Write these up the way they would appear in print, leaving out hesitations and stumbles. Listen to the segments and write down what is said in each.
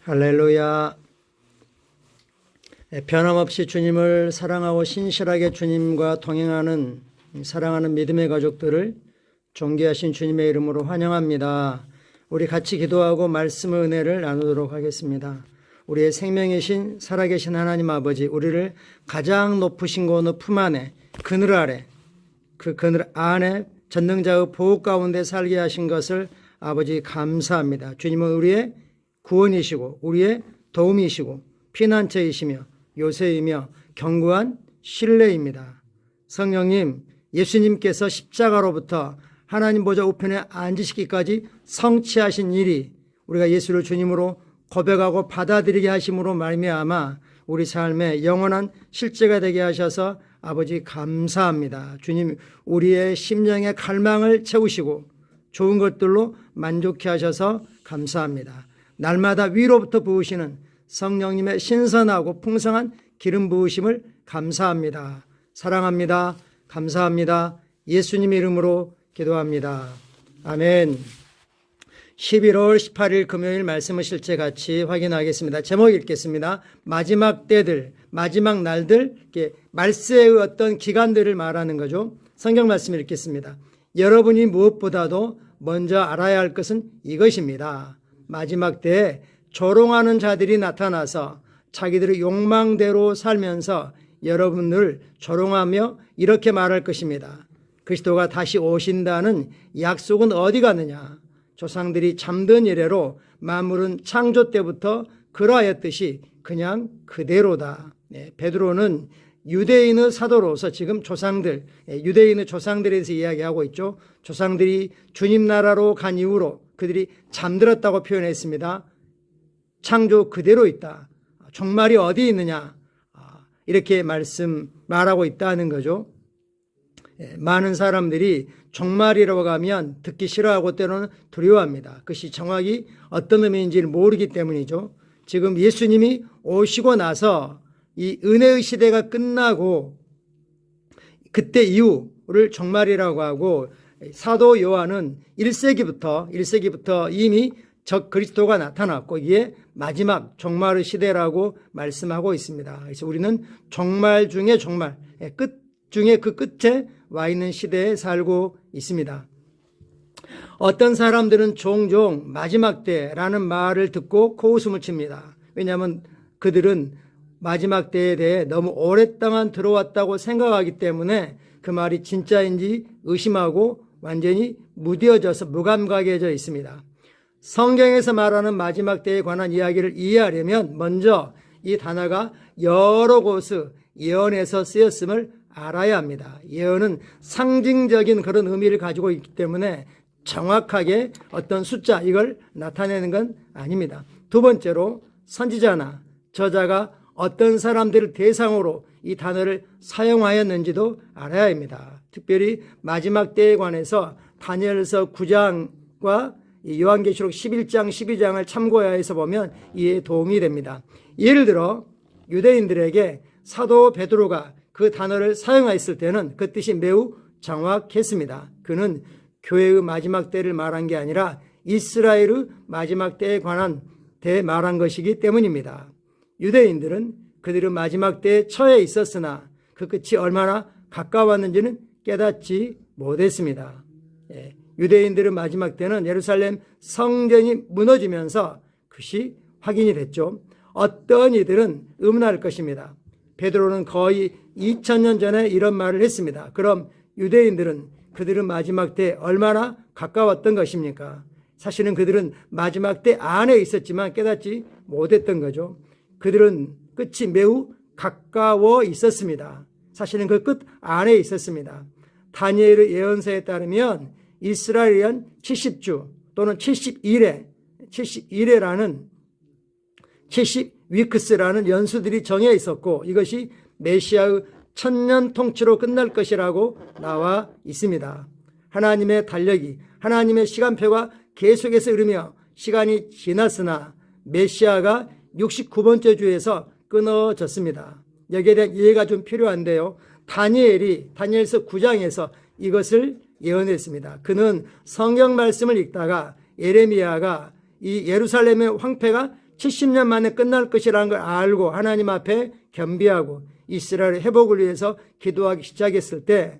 할렐루야. 변함없이 주님을 사랑하고 신실하게 주님과 동행하는 사랑하는 믿음의 가족들을 존귀하신 주님의 이름으로 환영합니다. 우리 같이 기도하고 말씀의 은혜를 나누도록 하겠습니다. 우리의 생명이신 살아계신 하나님 아버지, 우리를 가장 높으신 곳 어느 품 안에 그늘 아래, 그 그늘 안에 전능자의 보호 가운데 살게 하신 것을 아버지 감사합니다. 주님은 우리의 구원이시고 우리의 도움이시고 피난처이시며 요새이며 견고한 신뢰입니다. 성령님, 예수님께서 십자가로부터 하나님 보좌 우편에 앉으시기까지 성취하신 일이 우리가 예수를 주님으로 고백하고 받아들이게 하심으로 말미암아 우리 삶의 영원한 실제가 되게 하셔서 아버지 감사합니다. 주님, 우리의 심령의 갈망을 채우시고 좋은 것들로 만족해 하셔서 감사합니다. 날마다 위로부터 부으시는 성령님의 신선하고 풍성한 기름 부으심을 감사합니다. 사랑합니다. 감사합니다. 예수님 이름으로 기도합니다. 아멘. 11월 18일 금요일 말씀을 실제 같이 확인하겠습니다. 제목 읽겠습니다. 마지막 때들, 마지막 날들, 말세의 어떤 기간들을 말하는 거죠. 성경 말씀 읽겠습니다. 여러분이 무엇보다도 먼저 알아야 할 것은 이것입니다. 마지막 때에 조롱하는 자들이 나타나서 자기들의 욕망대로 살면서 여러분을 조롱하며 이렇게 말할 것입니다. 그리스도가 다시 오신다는 약속은 어디 갔느냐? 조상들이 잠든 이래로 만물은 창조 때부터 그러하였듯이 그냥 그대로다. 베드로는 유대인의 사도로서 지금 조상들, 유대인의 조상들에 대해서 이야기하고 있죠. 조상들이 주님 나라로 간 이후로 그들이 잠들었다고 표현했습니다. 창조 그대로 있다. 종말이 어디 있느냐? 이렇게 말하고 있다는 거죠. 많은 사람들이 종말이라고 하면 듣기 싫어하고 때로는 두려워합니다. 그것이 정확히 어떤 의미인지를 모르기 때문이죠. 지금 예수님이 오시고 나서 이 은혜의 시대가 끝나고 그때 이후를 종말이라고 하고 사도 요한은 1세기부터 이미 적 그리스도가 나타났고 이게 마지막 종말의 시대라고 말씀하고 있습니다. 그래서 우리는 종말 중에 종말, 끝 중에 그 끝에 와 있는 시대에 살고 있습니다. 어떤 사람들은 종종 마지막 때라는 말을 듣고 코웃음을 칩니다. 왜냐하면 그들은 마지막 때에 대해 너무 오랫동안 들어왔다고 생각하기 때문에 그 말이 진짜인지 의심하고 완전히 무뎌져서 무감각해져 있습니다. 성경에서 말하는 마지막 때에 관한 이야기를 이해하려면 먼저 이 단어가 여러 곳의 예언에서 쓰였음을 알아야 합니다. 예언은 상징적인 그런 의미를 가지고 있기 때문에 정확하게 어떤 숫자 이걸 나타내는 건 아닙니다. 두 번째로 선지자나 저자가 어떤 사람들을 대상으로 이 단어를 사용하였는지도 알아야 합니다. 특별히 마지막 때에 관해서 다니엘서 9장과 요한계시록 11장, 12장을 참고해서 보면 이해에 도움이 됩니다. 예를 들어 유대인들에게 사도 베드로가 그 단어를 사용했을 때는 그 뜻이 매우 정확했습니다. 그는 교회의 마지막 때를 말한 게 아니라 이스라엘의 마지막 때에 관한 데 말한 것이기 때문입니다. 유대인들은 그들의 마지막 때에 처해 있었으나 그 끝이 얼마나 가까웠는지는 깨닫지 못했습니다. 유대인들의 마지막 때는 예루살렘 성전이 무너지면서 그것이 확인이 됐죠. 어떤 이들은 의문할 것입니다. 베드로는 거의 2000년 전에 이런 말을 했습니다. 그럼 유대인들은 그들은 마지막 때 얼마나 가까웠던 것입니까? 사실은 그들은 마지막 때 안에 있었지만 깨닫지 못했던 거죠. 그들은 끝이 매우 가까워 있었습니다. 사실은 그 끝 안에 있었습니다. 다니엘의 예언서에 따르면 이스라엘은 70주 또는 71회라는 70위크스라는 연수들이 정해 있었고 이것이 메시아의 천년 통치로 끝날 것이라고 나와 있습니다. 하나님의 달력이 하나님의 시간표가 계속해서 흐르며 시간이 지났으나 메시아가 69번째 주에서 끊어졌습니다. 여기에 대한 이해가 좀 필요한데요. 다니엘서 9장에서 이것을 예언했습니다. 그는 성경 말씀을 읽다가 예레미야가 이 예루살렘의 황폐가 70년 만에 끝날 것이라는 걸 알고 하나님 앞에 겸비하고 이스라엘의 회복을 위해서 기도하기 시작했을 때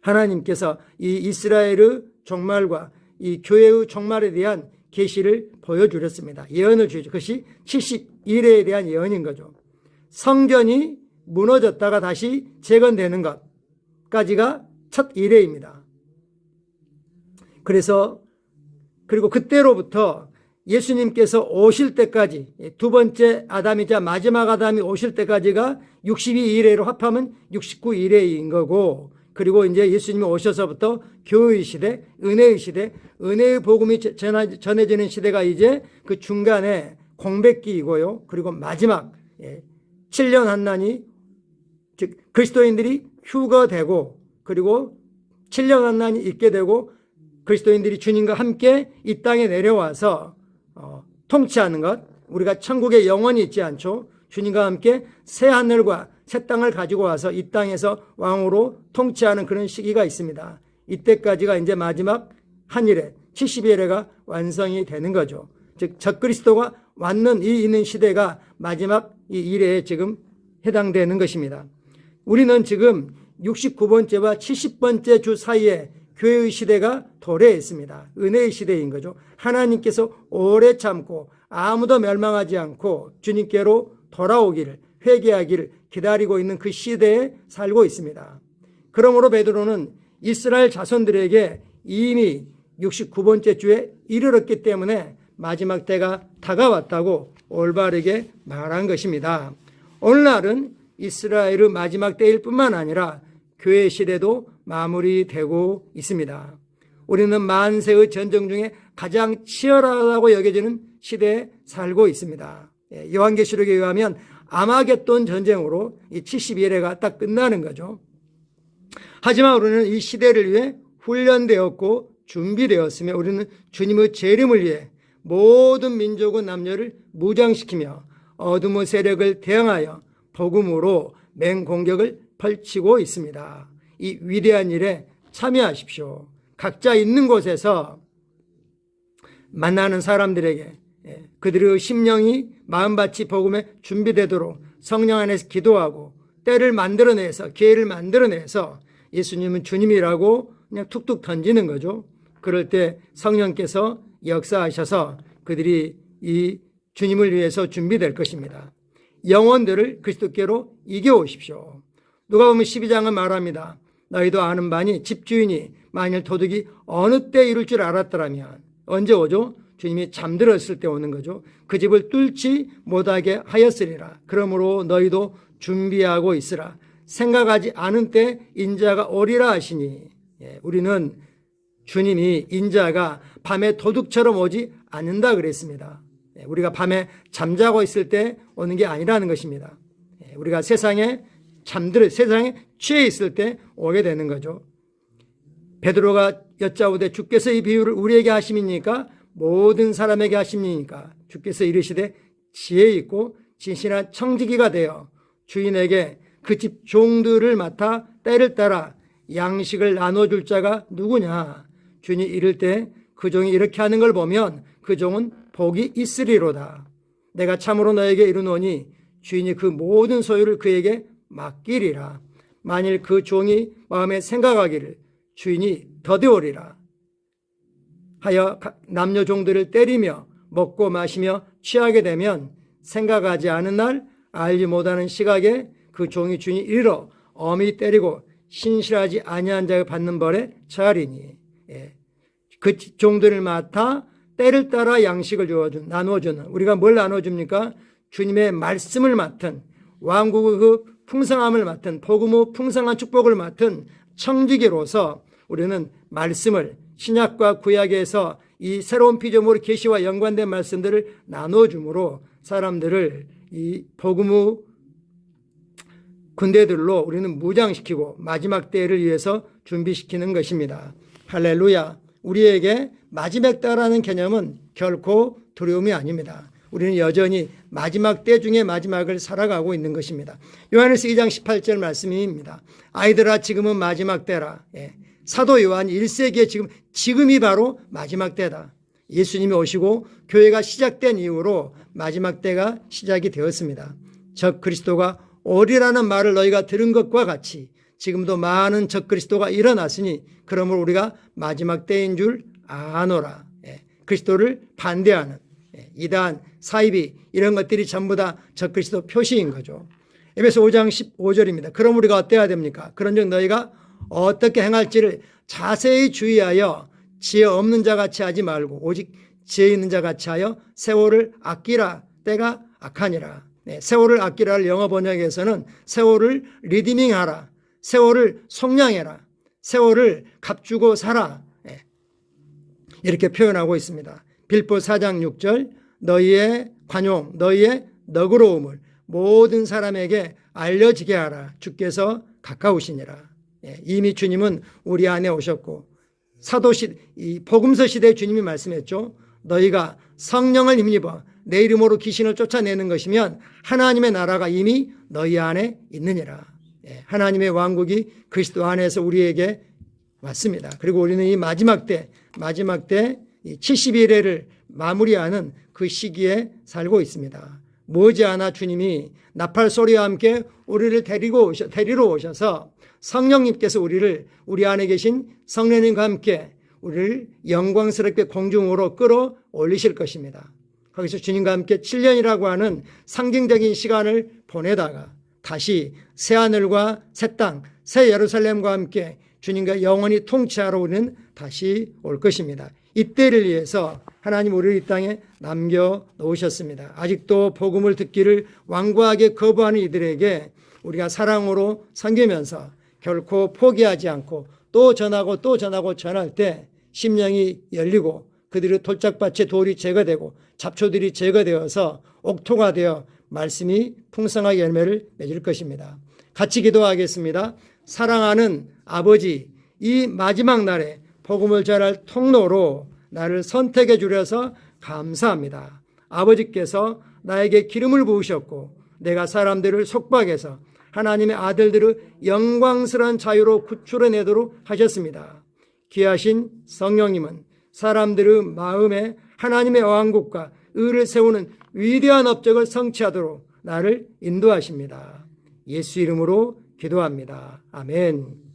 하나님께서 이 이스라엘의 종말과 이 교회의 종말에 대한 계시를 보여주렸습니다. 예언을 주죠. 그것이 71회에 대한 예언인 거죠. 성전이 무너졌다가 다시 재건되는 것까지가 첫 이래입니다. 그리고 그때로부터 예수님께서 오실 때까지 두 번째 아담이자 마지막 아담이 오실 때까지가 62일회로 합하면 69일회인 거고, 그리고 이제 예수님이 오셔서부터 교회의 시대, 은혜의 시대, 은혜의 복음이 전해지는 시대가 이제 그 중간에 공백기이고요. 그리고 마지막 7년 한난이, 즉 그리스도인들이 휴거되고 그리고 7년 한난이 있게 되고 그리스도인들이 주님과 함께 이 땅에 내려와서 통치하는 것, 우리가 천국에 영원히 있지 않죠. 주님과 함께 새 하늘과 새 땅을 가지고 와서 이 땅에서 왕으로 통치하는 그런 시기가 있습니다. 이때까지가 이제 마지막 한일회, 70일회가 완성이 되는 거죠. 즉 적그리스도가 왔는 이 있는 시대가 마지막 이 일회에 지금 해당되는 것입니다. 우리는 지금 69번째와 70번째 주 사이에 교회의 시대가 도래했습니다. 은혜의 시대인 거죠. 하나님께서 오래 참고 아무도 멸망하지 않고 주님께로 돌아오기를, 회개하기를 기다리고 있는 그 시대에 살고 있습니다. 그러므로 베드로는 이스라엘 자손들에게 이미 69번째 주에 이르렀기 때문에 마지막 때가 다가왔다고 올바르게 말한 것입니다. 오늘날은 이스라엘의 마지막 때일 뿐만 아니라 교회 시대도 마무리되고 있습니다. 우리는 만세의 전쟁 중에 가장 치열하다고 여겨지는 시대에 살고 있습니다. 요한계시록에 의하면 아마겟돈 전쟁으로 이 71회가 딱 끝나는 거죠. 하지만 우리는 이 시대를 위해 훈련되었고 준비되었으며 우리는 주님의 재림을 위해 모든 민족의 남녀를 무장시키며 어둠의 세력을 대항하여 복음으로 맹공격을 펼치고 있습니다. 이 위대한 일에 참여하십시오. 각자 있는 곳에서 만나는 사람들에게 그들의 심령이 마음밭이 복음에 준비되도록 성령 안에서 기도하고 때를 만들어내서, 기회를 만들어내서 예수님은 주님이라고 그냥 툭툭 던지는 거죠. 그럴 때 성령께서 역사하셔서 그들이 이 주님을 위해서 준비될 것입니다. 영혼들을 그리스도께로 이겨오십시오. 누가복음 12장은 말합니다. 너희도 아는 바니 집주인이 만일 도둑이 어느 때 이룰 줄 알았더라면, 언제 오죠? 주님이 잠들었을 때 오는 거죠. 그 집을 뚫지 못하게 하였으리라. 그러므로 너희도 준비하고 있으라. 생각하지 않은 때 인자가 오리라 하시니, 우리는 주님이 인자가 밤에 도둑처럼 오지 않는다 그랬습니다. 우리가 밤에 잠자고 있을 때 오는 게 아니라는 것입니다. 우리가 세상에 취해 있을 때 오게 되는 거죠. 베드로가 여짜오되 주께서 이 비유를 우리에게 하심이니까 모든 사람에게 하심이니까 주께서 이르시되 지혜 있고 진실한 청지기가 되어 주인에게 그 집 종들을 맡아 때를 따라 양식을 나눠줄 자가 누구냐. 주인이 이를 때 그 종이 이렇게 하는 걸 보면 그 종은 복이 있으리로다. 내가 참으로 너에게 이르노니 주인이 그 모든 소유를 그에게 맡기리라. 만일 그 종이 마음에 생각하기를 주인이 더디오리라 하여 남녀 종들을 때리며 먹고 마시며 취하게 되면 생각하지 않은 날 알지 못하는 시각에 그 종이 주인이 이르러 엄히 때리고 신실하지 아니한 자가 받는 벌에 처하리니, 그 종들을 맡아 때를 따라 양식을 나누어주는, 우리가 뭘 나눠줍니까? 주님의 말씀을 맡은, 왕국의 그 풍성함을 맡은, 복음의 풍성한 축복을 맡은 청지기로서 우리는 말씀을 신약과 구약에서 이 새로운 피조물 계시와 연관된 말씀들을 나눠줌으로 사람들을 이 복음의 군대들로 우리는 무장시키고 마지막 때를 위해서 준비시키는 것입니다. 할렐루야. 우리에게 마지막 때라는 개념은 결코 두려움이 아닙니다. 우리는 여전히 마지막 때 중에 마지막을 살아가고 있는 것입니다. 요한일서 2장 18절 말씀입니다. 아이들아 지금은 마지막 때라. 사도 요한 1세기에 지금이 바로 마지막 때다. 예수님이 오시고 교회가 시작된 이후로 마지막 때가 시작이 되었습니다. 적 그리스도가 오리라는 말을 너희가 들은 것과 같이 지금도 많은 적 그리스도가 일어났으니 그러므로 우리가 마지막 때인 줄 아노라. 그리스도를 반대하는 이단, 사이비 이런 것들이 전부 다 적 그리스도 표시인 거죠. 에베소 5장 15절입니다. 그럼 우리가 어때야 됩니까? 그런즉 너희가 어떻게 행할지를 자세히 주의하여 지혜 없는 자 같이 하지 말고 오직 지혜 있는 자 같이 하여 세월을 아끼라. 때가 악하니라. 세월을 아끼라를 영어 번역에서는 세월을 리디밍하라. 세월을 속량해라. 세월을 값주고 살아. 이렇게 표현하고 있습니다. 빌보 4장 6절 너희의 관용, 너희의 너그러움을 모든 사람에게 알려지게 하라. 주께서 가까우시니라. 이미 주님은 우리 안에 오셨고 이 복음서 시대에 주님이 말씀했죠. 너희가 성령을 힘입어 내 이름으로 귀신을 쫓아내는 것이면 하나님의 나라가 이미 너희 안에 있느니라. 하나님의 왕국이 그리스도 안에서 우리에게 왔습니다. 그리고 우리는 이 마지막 때 70일을 마무리하는 그 시기에 살고 있습니다. 머지않아 주님이 나팔 소리와 함께 우리를 데리러 오셔서 성령님께서 우리 안에 계신 성령님과 함께 우리를 영광스럽게 공중으로 끌어올리실 것입니다. 거기서 주님과 함께 7년이라고 하는 상징적인 시간을 보내다가 다시 새하늘과 새 땅, 새 예루살렘과 함께 주님과 영원히 통치하러 우리는 다시 올 것입니다. 이때를 위해서 하나님 우리를 이 땅에 남겨놓으셨습니다. 아직도 복음을 듣기를 완고하게 거부하는 이들에게 우리가 사랑으로 섬기면서 결코 포기하지 않고 또 전하고 전할 때 심령이 열리고 그들의 돌짝밭에 돌이 제거되고 잡초들이 제거되어서 옥토가 되어 말씀이 풍성하게 열매를 맺을 것입니다. 같이 기도하겠습니다. 사랑하는 아버지, 이 마지막 날에 복음을 전할 통로로 나를 선택해 주셔서 감사합니다. 아버지께서 나에게 기름을 부으셨고 내가 사람들을 속박해서 하나님의 아들들의 영광스러운 자유로 구출해내도록 하셨습니다. 귀하신 성령님은 사람들의 마음에 하나님의 왕국과 의를 세우는 위대한 업적을 성취하도록 나를 인도하십니다. 예수 이름으로 기도합니다. 아멘.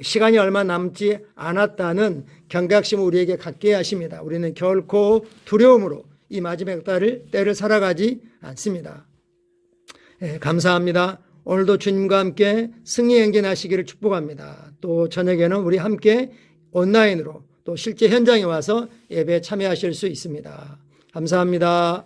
시간이 얼마 남지 않았다는 경각심을 우리에게 갖게 하십니다. 우리는 결코 두려움으로 이 마지막 때를 살아가지 않습니다. 감사합니다. 오늘도 주님과 함께 승리 행진하시기를 축복합니다. 또 저녁에는 우리 함께 온라인으로 또 실제 현장에 와서 예배에 참여하실 수 있습니다. 감사합니다.